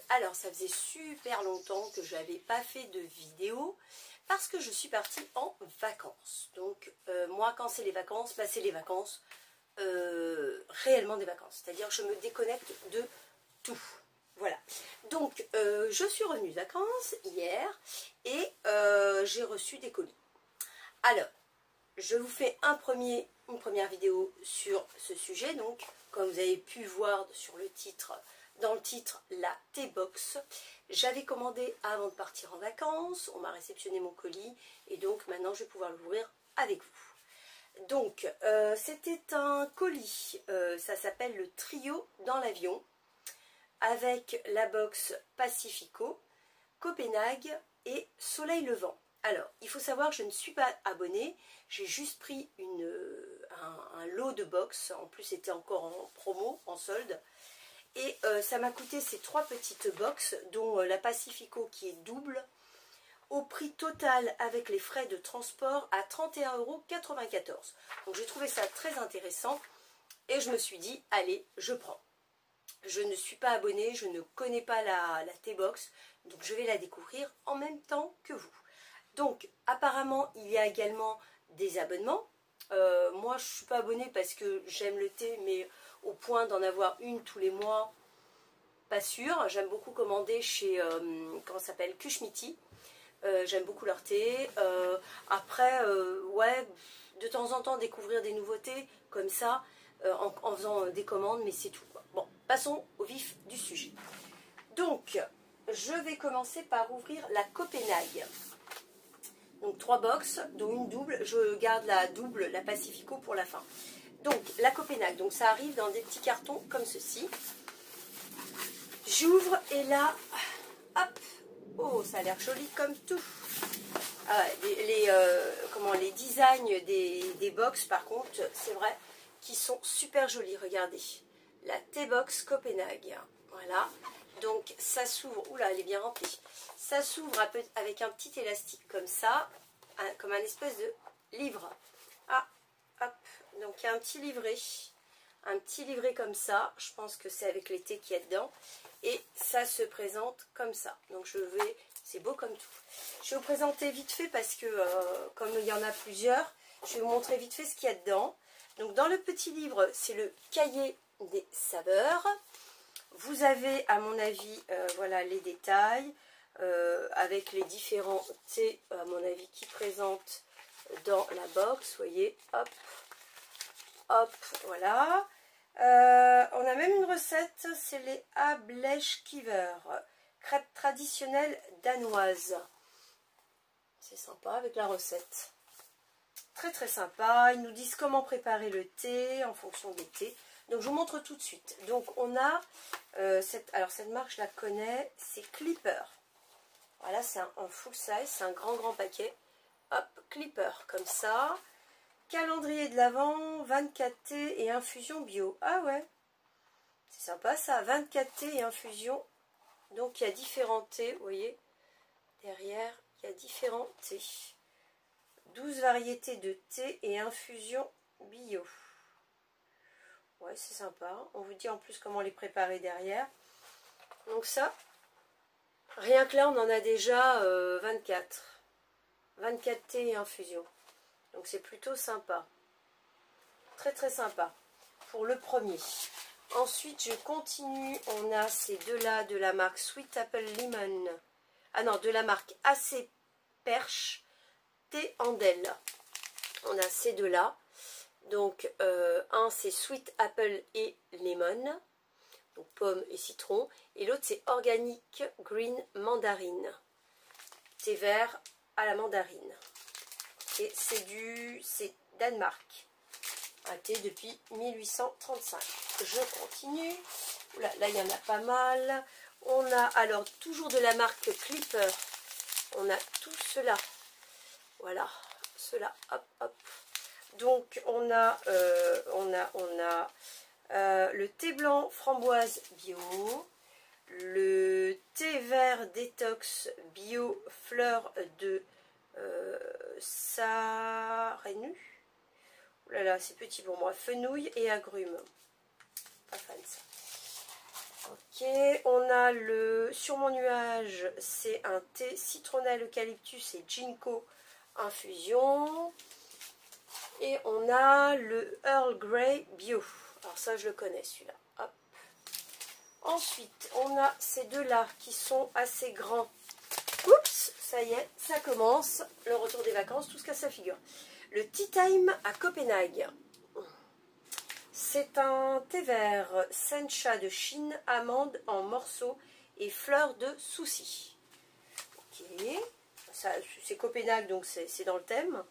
Alors ça faisait super longtemps que j'avais pas fait de vidéo parce que je suis partie en vacances. Donc moi quand c'est les vacances, bah, c'est les vacances, réellement des vacances. C'est-à-dire que je me déconnecte de tout. Voilà. Donc je suis revenue de vacances hier et j'ai reçu des colis. Alors je vous fais une première vidéo sur ce sujet. Donc comme vous avez pu voir sur le titre, dans le titre, la T-Box. J'avais commandé avant de partir en vacances, on m'a réceptionné mon colis et donc maintenant je vais pouvoir l'ouvrir avec vous. Donc c'était un colis, ça s'appelle le Trio dans l'avion, avec la box Pacifico, Copenhague et Soleil Levant. Alors, il faut savoir que je ne suis pas abonnée, j'ai juste pris un lot de box, en plus c'était encore en promo, en solde. Et ça m'a coûté ces 3 petites box, dont la Pacifico qui est double, au prix total avec les frais de transport à 31,94 €. Donc j'ai trouvé ça très intéressant et je me suis dit, allez, je prends. Je ne suis pas abonnée, je ne connais pas la T-Box, donc je vais la découvrir en même temps que vous. Donc apparemment, il y a également des abonnements. Moi, je ne suis pas abonnée parce que j'aime le thé, mais au point d'en avoir une tous les mois, pas sûr. J'aime beaucoup commander chez, comment ça s'appelle, Kushmiti. J'aime beaucoup leur thé. Après, ouais, de temps en temps, découvrir des nouveautés comme ça, en faisant des commandes, mais c'est tout, quoi. Bon, passons au vif du sujet. Donc, je vais commencer par ouvrir la Copenhague. Donc 3 box, dont une double. Je garde la double, la Pacifico, pour la fin. Donc la Copenhague, donc ça arrive dans des petits cartons comme ceci. J'ouvre et là, hop, oh ça a l'air joli comme tout. Ah, les designs des box par contre, c'est vrai, qui sont super jolis. Regardez, la T-Box Copenhague, voilà. Donc ça s'ouvre, oula elle est bien remplie. Ça s'ouvre avec un petit élastique comme ça, comme un espèce de livre. Ah, hop, donc il y a un petit livret comme ça. Je pense que c'est avec les thés qu'il y a dedans. Et ça se présente comme ça. Donc je vais, c'est beau comme tout. Je vais vous présenter vite fait parce que comme il y en a plusieurs, je vais vous montrer vite fait ce qu'il y a dedans. Donc dans le petit livre, c'est le cahier des saveurs. Vous avez, à mon avis, voilà les détails avec les différents thés, à mon avis, qui présentent dans la box. Vous voyez, hop, hop, voilà. On a même une recette, c'est les Ableskiver, crêpes traditionnelles danoises. C'est sympa avec la recette. Très très sympa. Ils nous disent comment préparer le thé en fonction des thés. Donc je vous montre tout de suite. Donc on a, cette marque je la connais, c'est Clipper. Voilà, c'est un full size, c'est un grand paquet. Hop, Clipper, comme ça. Calendrier de l'Avent, 24 thés et infusion bio. Ah ouais, c'est sympa ça, 24 thés et infusion. Donc il y a différents thés, vous voyez. Derrière, il y a différents thés. 12 variétés de thé et infusion bio. Ouais, c'est sympa. On vous dit en plus comment les préparer derrière. Donc ça, rien que là, on en a déjà 24. 24 thés et infusion. Donc c'est plutôt sympa. Très très sympa. Pour le premier. Ensuite, je continue. On a ces deux-là de la marque Sweet Apple Lemon. Ah non, de la marque AC Perche. Thé Andel. On a ces deux-là. Donc, un c'est Sweet Apple et Lemon. Donc pomme et citron. Et l'autre c'est Organic Green Mandarine. Thé vert à la mandarine. Et c'est Danemark. Un thé depuis 1835. Je continue. Oula, là il y en a pas mal. On a alors toujours de la marque Clipper. On a tout cela. Voilà, cela. Hop, hop. Donc on a le thé blanc framboise bio, le thé vert détox bio fleur de Sarenu. Oh là là, c'est petit pour moi. Fenouil et agrumes. Pas fan ça. Ok, on a le sur mon nuage, c'est un thé citronnelle, eucalyptus et ginkgo infusion. Et on a le Earl Grey bio. Alors ça, je le connais celui-là. Hop. Ensuite, on a ces deux-là qui sont assez grands. Oups, ça y est, ça commence. Le retour des vacances, tout ce qu'à sa figure. Le Tea Time à Copenhague. C'est un thé vert sencha de Chine, amande en morceaux et fleurs de souci. Ok, c'est Copenhague, donc c'est dans le thème.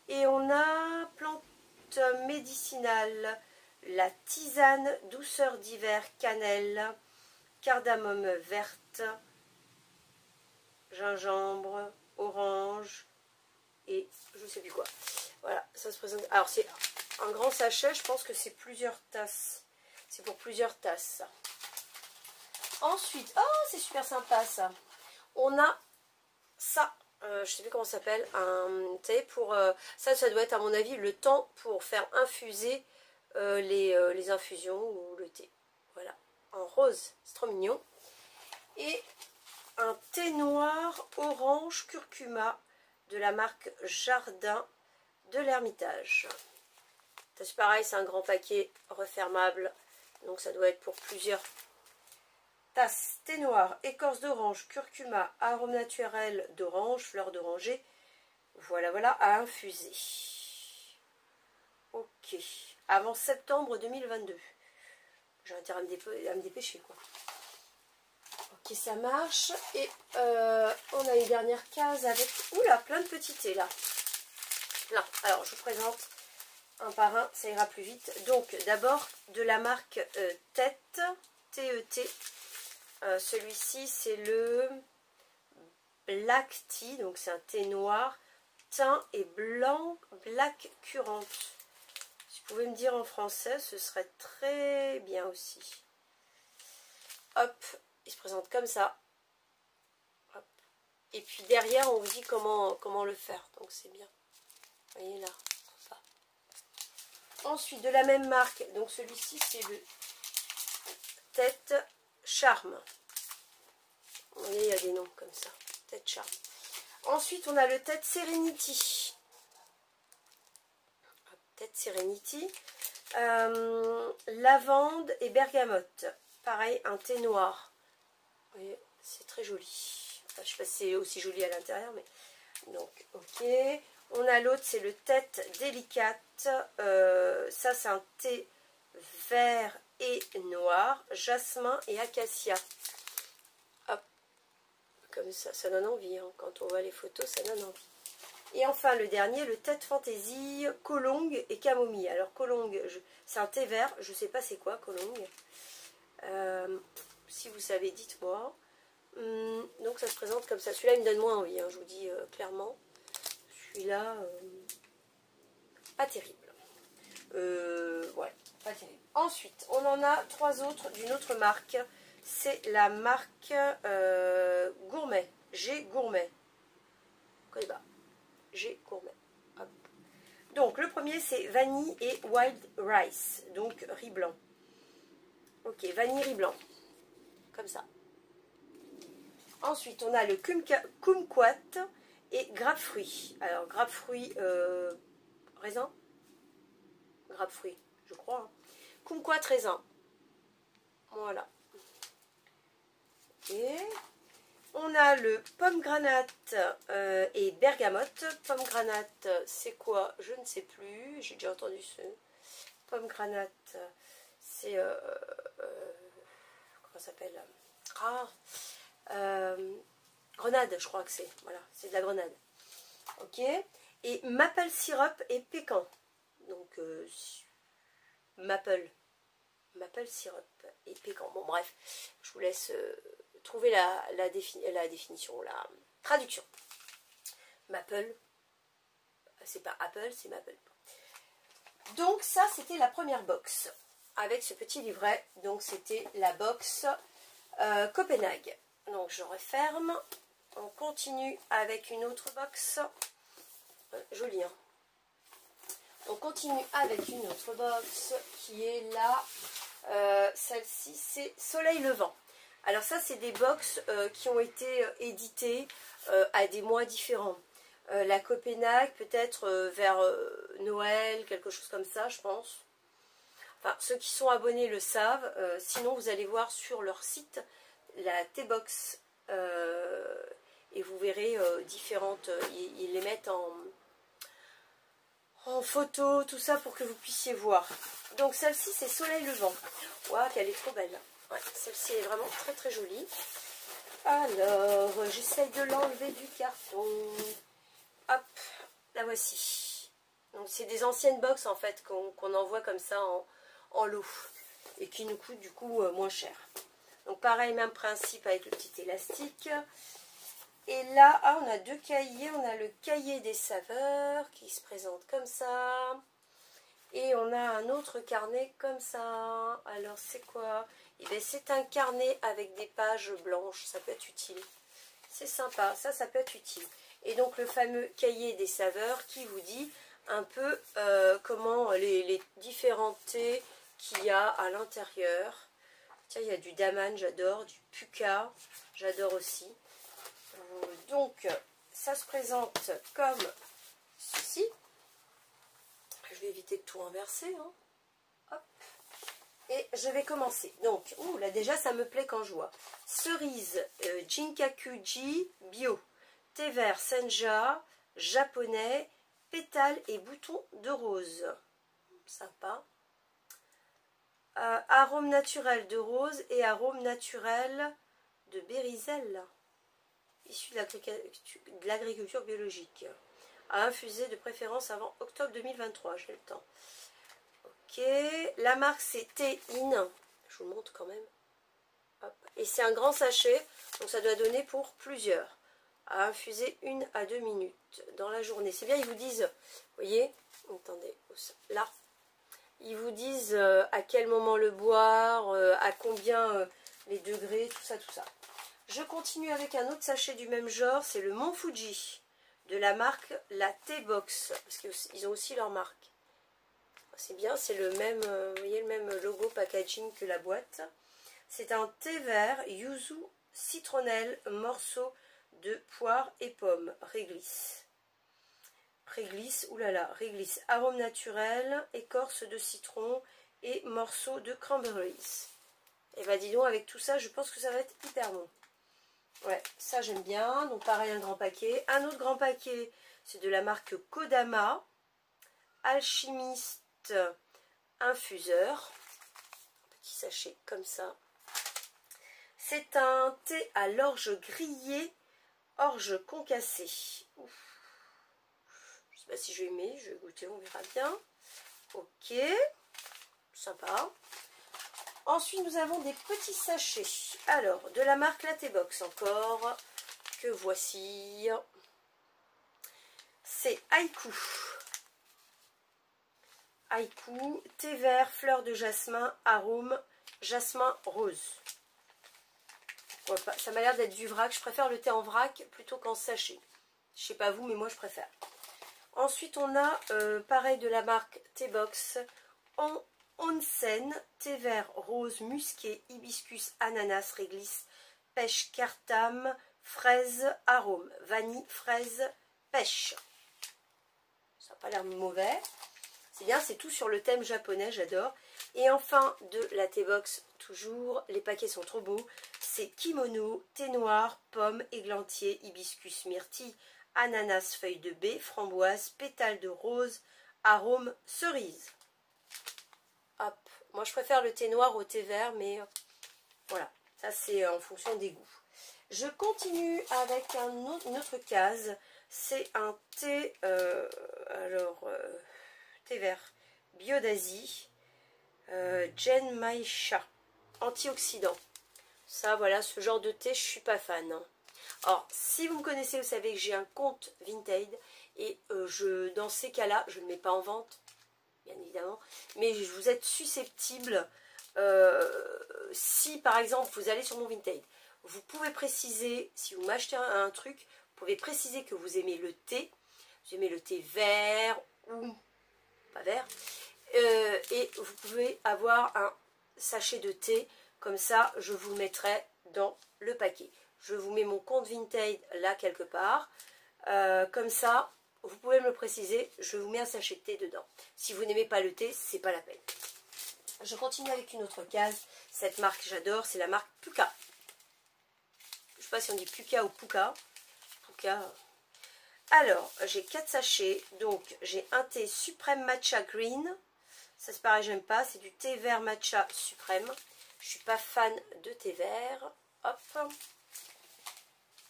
Et on a plante médicinale, la tisane, douceur d'hiver, cannelle, cardamome verte, gingembre, orange et je sais plus quoi. Voilà, ça se présente. Alors c'est un grand sachet, je pense que c'est plusieurs tasses. C'est pour plusieurs tasses. Ensuite, oh c'est super sympa ça. On a ça. Je sais plus comment ça s'appelle, un thé pour ça doit être à mon avis le temps pour faire infuser les infusions ou le thé. Voilà, en rose, c'est trop mignon. Et un thé noir orange curcuma de la marque Jardin de l'Ermitage. C'est pareil, c'est un grand paquet refermable, donc ça doit être pour plusieurs tasses. Thé noir, écorce d'orange, curcuma, arôme naturel d'orange, fleur d'oranger. Voilà, voilà, à infuser. Ok. Avant septembre 2022. J'ai intérêt à me dépêcher, quoi. Ok, ça marche. Et on a une dernière case avec... Oula, plein de petits thés, là. Là, alors, je vous présente un par un, ça ira plus vite. Donc, d'abord, de la marque Tête, T-E-T. Celui-ci, c'est le Black Tea, donc c'est un thé noir, teint et blanc, black currant. Si vous pouvez me dire en français, ce serait très bien aussi. Hop, il se présente comme ça. Hop. Et puis derrière, on vous dit comment le faire, donc c'est bien. Vous voyez là, ça. Ensuite, de la même marque, donc celui-ci, c'est le Tête Charme. Vous voyez, il y a des noms comme ça. Tête Charme. Ensuite, on a le Tête Serenity. Tête Serenity. Lavande et bergamote. Pareil, un thé noir. Vous voyez, c'est très joli. Enfin, je ne sais pas si c'est aussi joli à l'intérieur, mais... Donc, ok. On a l'autre, c'est le Tête Délicate. Ça, c'est un thé vert et noir. Jasmin et acacia. Comme ça donne envie, hein. Quand on voit les photos, ça donne envie. Et enfin, le dernier, le Tête Fantaisie, Colongue et Camomille. Alors, Colongue, c'est un thé vert, je ne sais pas c'est quoi, Colongue. Si vous savez, dites-moi. Donc, ça se présente comme ça. Celui-là, il me donne moins envie, hein, je vous dis clairement. Celui-là, pas terrible. Ouais, pas terrible. Ensuite, on en a trois autres d'une autre marque. C'est la marque Gourmet. G Gourmet. G Gourmet. Hop. Donc, le premier, c'est vanille et wild rice. Donc, riz blanc. Ok, vanille, riz blanc. Comme ça. Ensuite, on a le kumquat et grapefruit. Alors, grapefruit, raisin. Grapefruit, je crois. Hein. Kumquat, raisin. Voilà. Ok. On a le pomme granate et bergamote. Pomme granate, c'est quoi? Je ne sais plus. J'ai déjà entendu ce. Pomme granate, c'est... comment ça s'appelle? Grenade, je crois que c'est. Voilà, c'est de la grenade. Ok. Et maple syrup et pécan. Donc, maple syrup et pécan. Bon, bref, je vous laisse... trouver la définition, la traduction. Maple, c'est pas Apple, c'est Maple. Donc ça, c'était la première box avec ce petit livret. Donc c'était la box Copenhague. Donc je referme. On continue avec une autre box. Joli, hein. On continue avec une autre box qui est là. Celle-ci, c'est Soleil Levant. Alors ça, c'est des box qui ont été éditées à des mois différents. La Copenhague, peut-être vers Noël, quelque chose comme ça, je pense. Enfin, ceux qui sont abonnés le savent. Sinon, vous allez voir sur leur site la T-Box. Et vous verrez différentes... ils les mettent en photo, tout ça, pour que vous puissiez voir. Donc celle-ci, c'est Soleil Levant. Waouh, qu'elle est trop belle. Ouais, celle-ci est vraiment très très jolie. Alors, j'essaye de l'enlever du carton. Hop, la voici. Donc c'est des anciennes box en fait qu'on envoie comme ça en lot. Et qui nous coûtent du coup moins cher. Donc pareil, même principe avec le petit élastique. Et là, on a deux cahiers. On a le cahier des saveurs qui se présente comme ça. Et on a un autre carnet comme ça. Alors c'est quoi? Eh bien, c'est un carnet avec des pages blanches. Ça peut être utile. C'est sympa. Ça peut être utile. Et donc le fameux cahier des saveurs qui vous dit un peu comment les différents thés qu'il y a à l'intérieur. Tiens, il y a du daman, j'adore. Du puka, j'adore aussi. Donc, ça se présente comme ceci. Je vais éviter de tout renverser. Hein. Hop. Et je vais commencer. Donc, là déjà, ça me plaît quand je vois. Cerise Jinkakuji bio. Thé vert Senja, japonais, pétales et boutons de rose. Sympa. Arôme naturel de rose et arôme naturel de béryzel. Issu de l'agriculture biologique. À infuser de préférence avant octobre 2023, j'ai le temps. Ok, la marque c'est Thé-In. Je vous montre quand même. Hop. Et c'est un grand sachet, donc ça doit donner pour plusieurs. À infuser 1 à 2 minutes dans la journée. C'est bien, ils vous disent, vous voyez, attendez, là, ils vous disent à quel moment le boire, à combien les degrés, tout ça, tout ça. Je continue avec un autre sachet du même genre, c'est le Mont Fuji, de la marque la T-Box, parce qu'ils ont aussi leur marque. C'est bien, c'est le même, vous voyez, le même logo packaging que la boîte. C'est un thé vert, yuzu, citronnelle, morceau de poire et pomme, réglisse. Réglisse, oulala, réglisse, arôme naturel, écorce de citron et morceaux de cranberries. Et bah dis donc, avec tout ça, je pense que ça va être hyper bon. Ouais, ça j'aime bien. Donc pareil, un grand paquet. Un autre grand paquet, c'est de la marque Kodama. Alchimiste infuseur. Petit sachet comme ça. C'est un thé à l'orge grillée, orge concassée. Ouf. Je ne sais pas si je vais aimer, je vais goûter, on verra bien. Ok, sympa. Ensuite, nous avons des petits sachets. Alors, de la marque La T-Box encore, que voici. C'est Haïku. Haïku, thé vert, fleur de jasmin, arôme, jasmin rose. Ouais, ça m'a l'air d'être du vrac. Je préfère le thé en vrac plutôt qu'en sachet. Je sais pas vous, mais moi je préfère. Ensuite, on a, pareil de la marque T-Box, Onsen, thé vert, rose, musqué, hibiscus, ananas, réglisse, pêche, cartame, fraise, arôme, vanille, fraise, pêche. Ça n'a pas l'air mauvais. C'est bien, c'est tout sur le thème japonais, j'adore. Et enfin, de la T-Box, toujours, les paquets sont trop beaux. C'est kimono, thé noir, pomme, églantier, hibiscus, myrtille, ananas, feuille de baie, framboise, pétales de rose, arôme, cerise. Hop, moi je préfère le thé noir au thé vert, mais voilà, ça c'est en fonction des goûts. Je continue avec une autre case, c'est un thé, thé vert bio d'Asie, Genmaisha, antioxydant. Ça voilà, ce genre de thé, je suis pas fan. Hein. Alors, si vous me connaissez, vous savez que j'ai un compte Vinted et dans ces cas-là, je ne le mets pas en vente, bien évidemment, mais vous êtes susceptible, si par exemple vous allez sur mon Vinted, vous pouvez préciser, si vous m'achetez un truc, vous pouvez préciser que vous aimez le thé, vous aimez le thé vert ou pas vert, et vous pouvez avoir un sachets de thé. Comme ça, je vous le mettrai dans le paquet. Je vous mets mon compte Vinted là quelque part. Comme ça, vous pouvez me le préciser, je vous mets un sachet de thé dedans. Si vous n'aimez pas le thé, c'est pas la peine. Je continue avec une autre case. Cette marque, j'adore, c'est la marque Puka. Je ne sais pas si on dit Puka ou Puka. Puka. Alors, j'ai 4 sachets. Donc, j'ai un thé suprême matcha green. Ça, c'est pareil, j'aime pas. C'est du thé vert matcha suprême. Je suis pas fan de thé vert. Hop.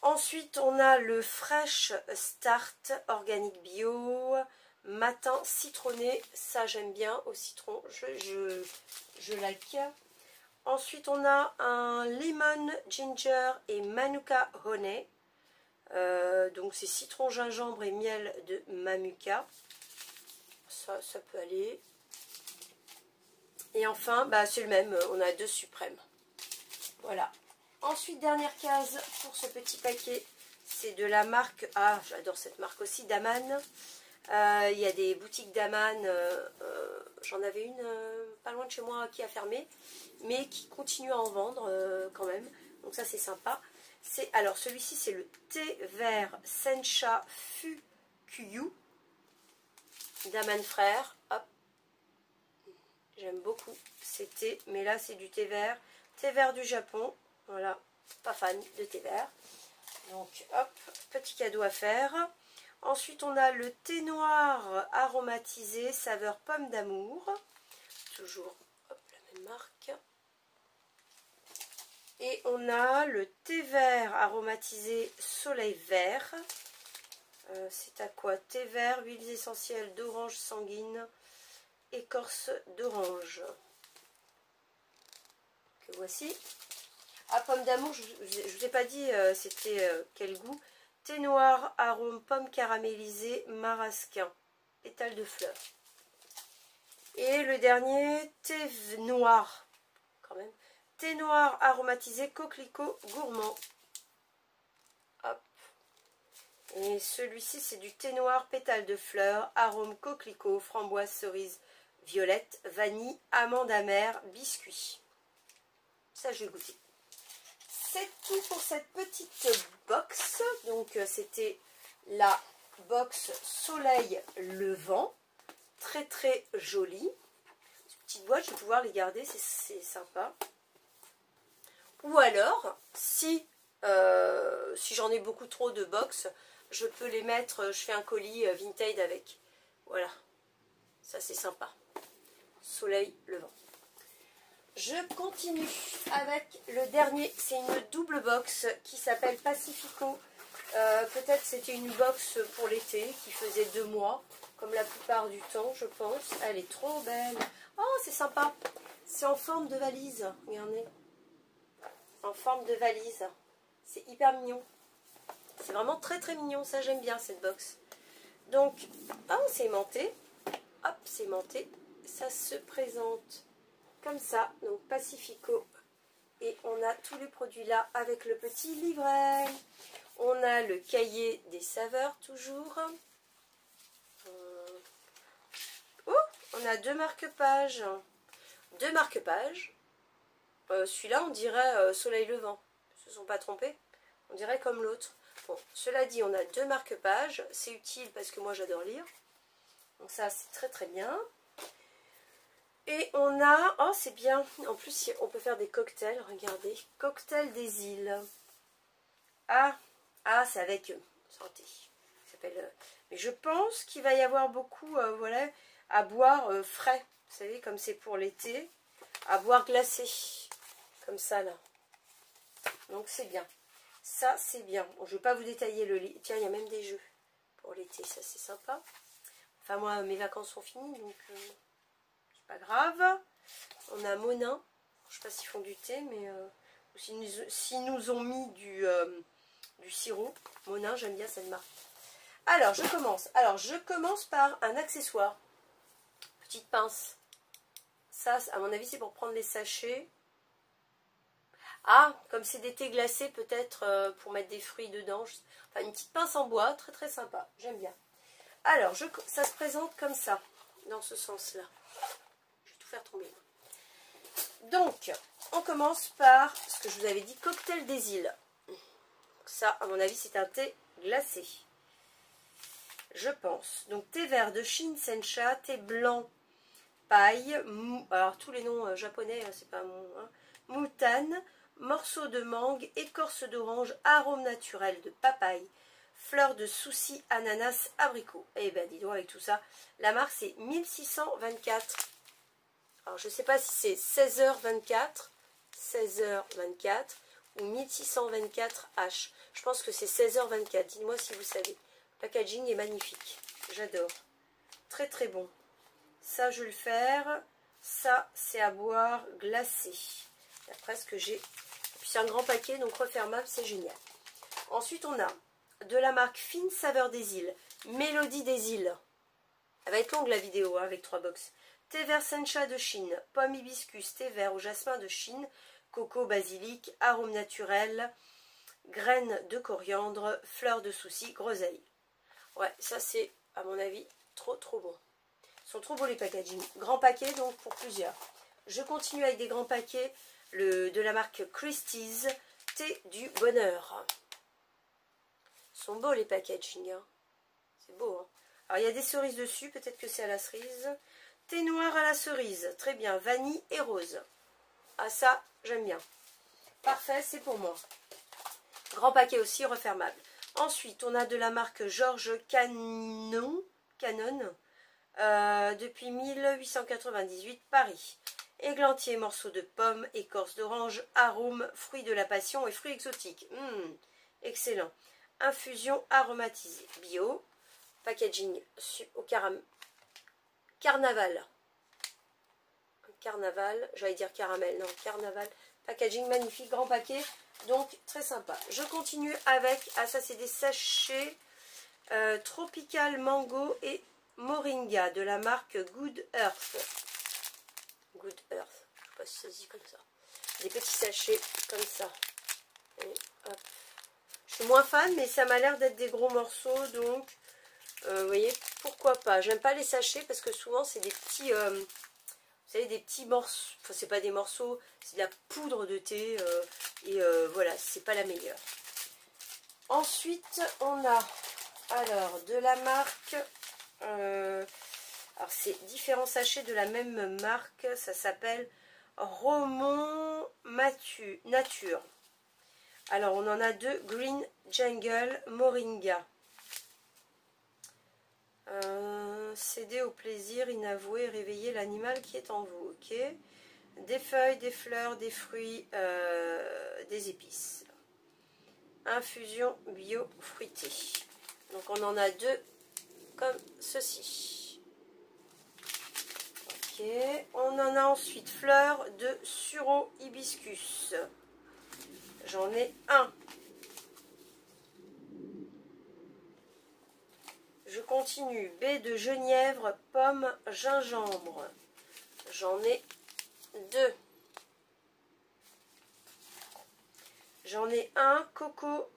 Ensuite, on a le Fresh Start Organique Bio Matin Citronné. Ça, j'aime bien au citron. Je like. Ensuite, on a un Lemon Ginger et Manuka Honey. Donc, c'est citron, gingembre et miel de Manuka. Ça peut aller. Et enfin, bah, c'est le même. On a 2 suprêmes. Voilà. Ensuite, dernière case pour ce petit paquet, c'est de la marque, ah j'adore cette marque aussi, Daman. Il y a des boutiques Daman, j'en avais une pas loin de chez moi qui a fermé, mais qui continue à en vendre quand même, donc ça c'est sympa. Alors celui-ci c'est le thé vert Sencha Fukuyu, Daman Frères, hop, j'aime beaucoup ces thés, mais là c'est du thé vert du Japon. Voilà, pas fan de thé vert. Donc, hop, petit cadeau à faire. Ensuite, on a le thé noir aromatisé, saveur pomme d'amour. Toujours, hop, la même marque. Et on a le thé vert aromatisé soleil vert. C'est à quoi? Thé vert, huiles essentielles d'orange sanguine, écorce d'orange. Que voici. Ah, pomme d'amour, je ne vous ai pas dit c'était quel goût. Thé noir, arôme pomme caramélisée, marasquin, pétales de fleurs. Et le dernier, thé noir, quand même. Thé noir aromatisé, coquelicot gourmand. Hop. Et celui-ci, c'est du thé noir, pétales de fleurs, arôme coquelicot, framboise, cerise, violette, vanille, amande amère, biscuit. Ça, je vais goûter. C'est tout pour cette petite box. Donc c'était la box Soleil Levant. Très très jolie. Cette petite boîte, je vais pouvoir les garder, c'est sympa. Ou alors, si j'en ai beaucoup trop de box, je peux les mettre, je fais un colis Vinted avec. Voilà. Ça c'est sympa. Soleil Levant. Je continue avec le dernier, c'est une double box qui s'appelle Pacifico. Peut-être c'était une box pour l'été qui faisait 2 mois, comme la plupart du temps je pense. Elle est trop belle. Oh c'est sympa, c'est en forme de valise, regardez. En forme de valise, c'est hyper mignon. C'est vraiment très très mignon, ça j'aime bien cette box. Donc, oh, c'est aimanté, hop c'est aimanté, ça se présente comme ça, donc Pacifico. Et on a tous les produits là avec le petit livret. On a le cahier des saveurs toujours. Oh, on a 2 marque-pages. 2 marque-pages. Celui-là, on dirait Soleil Levant. Ils ne se sont pas trompés. On dirait comme l'autre. Bon, cela dit, on a 2 marque-pages. C'est utile parce que moi, j'adore lire. Donc ça, c'est très très bien. Et on a, oh c'est bien, en plus on peut faire des cocktails, regardez, cocktail des îles. Ah c'est avec santé. Mais je pense qu'il va y avoir beaucoup, voilà, à boire frais. Vous savez, comme c'est pour l'été, à boire glacé, comme ça là. Donc c'est bien. Ça c'est bien. Bon, je ne vais pas vous détailler le lit. Tiens, il y a même des jeux pour l'été, ça c'est sympa. Enfin moi, mes vacances sont finies, donc... pas grave. On a Monin. Je ne sais pas s'ils font du thé, mais s'ils nous ont mis du sirop. Monin, j'aime bien cette marque. Alors, je commence. Alors, je commence par un accessoire. Petite pince. Ça, à mon avis, c'est pour prendre les sachets. Ah, comme c'est des thés glacés, peut-être pour mettre des fruits dedans. Enfin, une petite pince en bois, très très sympa. J'aime bien. Alors, ça se présente comme ça, dans ce sens-là. Faire tomber. Donc, on commence par ce que je vous avais dit, cocktail des îles. Ça, à mon avis, c'est un thé glacé. Je pense. Donc, thé vert de Shin Sencha, thé blanc paille, alors tous les noms japonais, c'est pas mon... Hein, moutane, morceau de mangue, écorce d'orange, arôme naturel de papaye, fleurs de souci, ananas, abricot. Et ben dis donc avec tout ça, la marque c'est 1624. Alors je sais pas si c'est 16h24 ou 1624H. Je pense que c'est 16h24. Dites-moi si vous savez. Le packaging est magnifique. J'adore. Très très bon. Ça, je vais le faire. Ça, c'est à boire glacé. D'après ce que j'ai. Puis c'est un grand paquet, donc refermable, c'est génial. Ensuite, on a de la marque Fine Saveur des Îles. Mélodie des Îles. Elle va être longue la vidéo, hein, avec 3 box. Thé vert sencha de Chine. Pomme hibiscus, thé vert au jasmin de Chine. Coco, basilic, arôme naturel. Graines de coriandre. Fleurs de souci, groseille. Ouais, ça c'est, à mon avis, trop trop bon. Ils sont trop beaux les packaging. Grand paquet donc pour plusieurs. Je continue avec des grands paquets de la marque Christie's. Thé du bonheur. Ils sont beaux les packaging. Hein. C'est beau. Hein. Alors il y a des cerises dessus. Peut-être que c'est à la cerise. Thé noir à la cerise. Très bien. Vanille et rose. Ah ça j'aime bien. Parfait, c'est pour moi. Grand paquet aussi refermable. Ensuite on a de la marque Georges Canon. Depuis 1898, Paris. Églantier, morceaux de pommes, écorce d'orange, arôme, fruits de la passion et fruits exotiques. Excellent. Infusion aromatisée. Bio. Packaging au carnaval. Carnaval, j'allais dire caramel, non, carnaval. Packaging magnifique, grand paquet, donc très sympa. Je continue avec, ah ça c'est des sachets Tropical Mango et Moringa de la marque Good Earth. Good Earth, je ne sais pas si ça se dit comme ça. Des petits sachets comme ça. Et hop. Je suis moins fan, mais ça m'a l'air d'être des gros morceaux, donc vous voyez, pourquoi pas. J'aime pas les sachets parce que souvent c'est des petits, vous savez, des petits morceaux. Enfin, c'est pas des morceaux, c'est de la poudre de thé et voilà, c'est pas la meilleure. Ensuite, on a alors de la marque. Alors c'est différents sachets de la même marque, ça s'appelle Romont Nature. Alors on en a deux, Green Jungle Moringa. Céder au plaisir inavoué, réveiller l'animal qui est en vous, ok. Des feuilles, des fleurs, des fruits, des épices. Infusion bio fruitée. Donc on en a deux comme ceci. Ok, on en a ensuite fleurs de sureau hibiscus. J'en ai un. Je continue. Baie de genièvre, pomme, gingembre. J'en ai deux. J'en ai un coco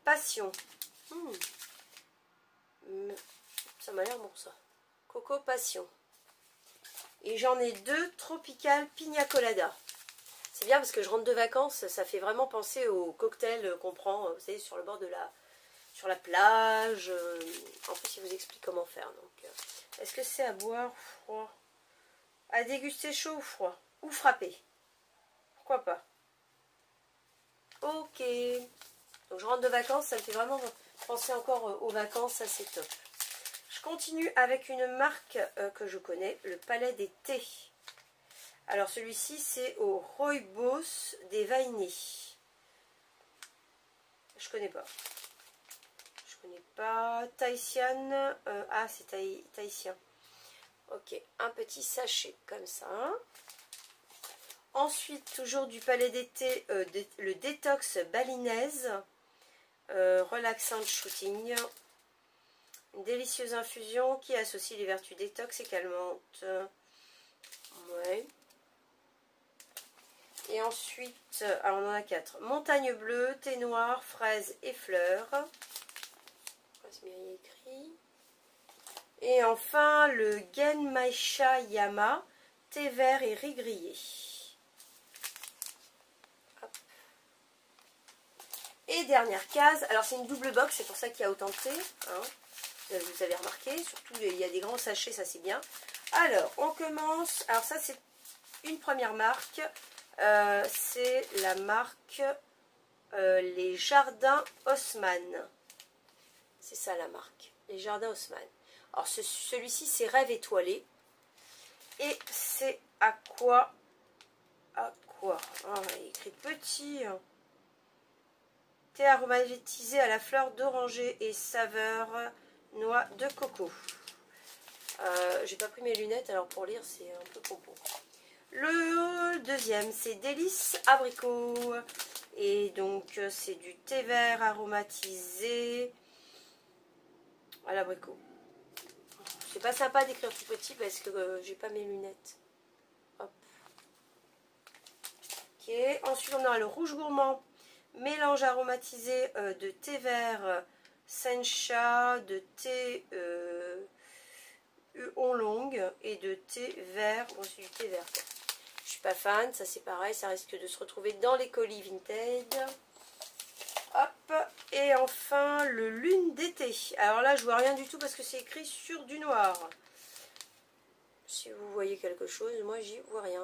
passion. Ça m'a l'air bon ça. Coco passion. Et j'en ai deux tropical pina colada. C'est bien parce que je rentre de vacances, ça fait vraiment penser au cocktail qu'on prend, vous savez, sur le bord de sur la plage. En plus, il vous explique comment faire. Donc, est-ce que c'est à boire froid? À déguster chaud ou froid? Ou frapper? Pourquoi pas? Ok. Donc je rentre de vacances, ça me fait vraiment penser encore aux vacances, ça c'est top. Je continue avec une marque que je connais, le Palais des Thés. Alors celui-ci c'est au Rooibos des Vainés. Je connais pas. Je connais pas. Tahitian. Ah c'est tahitien. Ok, un petit sachet comme ça. Ensuite, toujours du Palais d'été, le détox balinaise, relaxant shooting. Une délicieuse infusion qui associe les vertus détox et calmantes. Ouais. Et ensuite, alors on en a 4. Montagne bleue, thé noir, fraises et fleurs. C'est bien écrit. Et enfin, le Genmaisha Yama, thé vert et riz grillé. Et dernière case, alors c'est une double box, c'est pour ça qu'il y a autant de thé, hein. Vous avez remarqué, surtout il y a des grands sachets, ça c'est bien. Alors on commence, alors ça c'est une première marque, c'est la marque les Jardins Haussmann. C'est ça la marque, les Jardins Haussmann. Alors celui-ci c'est Rêve étoilé. Et c'est à quoi ah, il est écrit petit. Thé aromatisé à la fleur d'oranger et saveur noix de coco. J'ai pas pris mes lunettes, alors pour lire c'est un peu pompo. Le deuxième c'est Délices abricot. Et donc c'est du thé vert aromatisé à l'abricot. C'est pas sympa d'écrire tout petit parce que j'ai pas mes lunettes. Hop. Ok, ensuite on a le rouge gourmand. Mélange aromatisé de thé vert sencha, de thé oolong et de thé vert. Bon, c'est du thé vert. Je suis pas fan, ça c'est pareil, ça risque de se retrouver dans les colis vintage. Hop, et enfin le lune d'été. Alors là, je vois rien du tout parce que c'est écrit sur du noir. Si vous voyez quelque chose, moi j'y vois rien.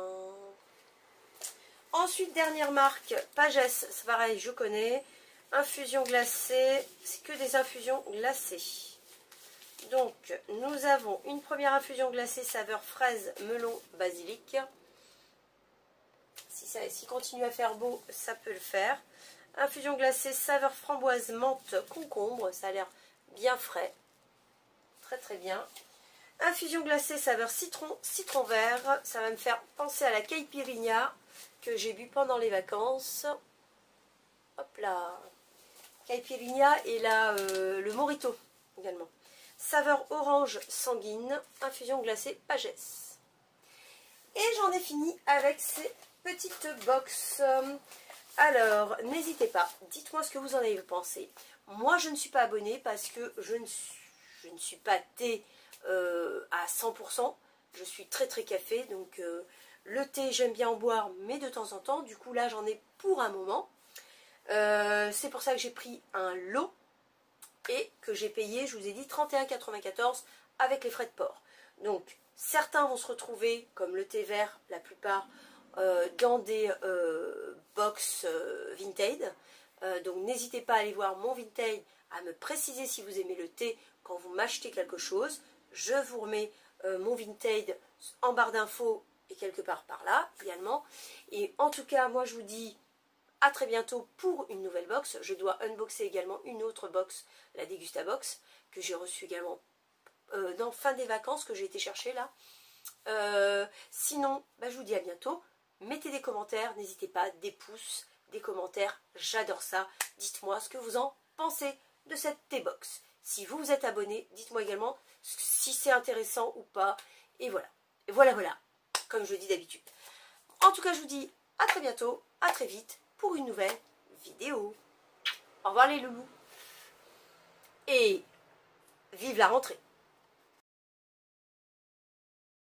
Ensuite, dernière marque, Pages, c'est pareil, je connais. Infusion glacée, c'est que des infusions glacées. Donc, nous avons une première infusion glacée saveur fraise, melon, basilic. Si continue à faire beau, ça peut le faire. Infusion glacée saveur framboise, menthe, concombre, ça a l'air bien frais. Très très bien. Infusion glacée saveur citron, citron vert, ça va me faire penser à la caipirinha que j'ai bu pendant les vacances. Hop là. Caipirinha et là, le Morito également. Saveur orange sanguine, infusion glacée Pages. Et j'en ai fini avec ces petites box. Alors, n'hésitez pas, dites-moi ce que vous en avez pensé. Moi, je ne suis pas abonnée parce que je ne suis pas thé à 100%. Je suis très très café, donc le thé, j'aime bien en boire, mais de temps en temps. Du coup, là, j'en ai pour un moment. C'est pour ça que j'ai pris un lot et que j'ai payé, je vous ai dit, 31,94 avec les frais de port. Donc, certains vont se retrouver, comme le thé vert, la plupart, dans des box vintage. Donc, n'hésitez pas à aller voir mon vintage, à me préciser si vous aimez le thé quand vous m'achetez quelque chose. Je vous remets mon vintage en barre d'infos et quelque part par là également. Et en tout cas, moi je vous dis à très bientôt pour une nouvelle box. Je dois unboxer également une autre box, la Dégusta Box, que j'ai reçue également dans fin des vacances, que j'ai été chercher là. Sinon, bah, je vous dis à bientôt. Mettez des commentaires, n'hésitez pas, des pouces, des commentaires, j'adore ça. Dites-moi ce que vous en pensez de cette T-Box. Si vous êtes abonné, dites-moi également si c'est intéressant ou pas. Et voilà. Et voilà, comme je dis d'habitude. En tout cas, je vous dis à très bientôt, à très vite pour une nouvelle vidéo. Au revoir les loulous. Et vive la rentrée.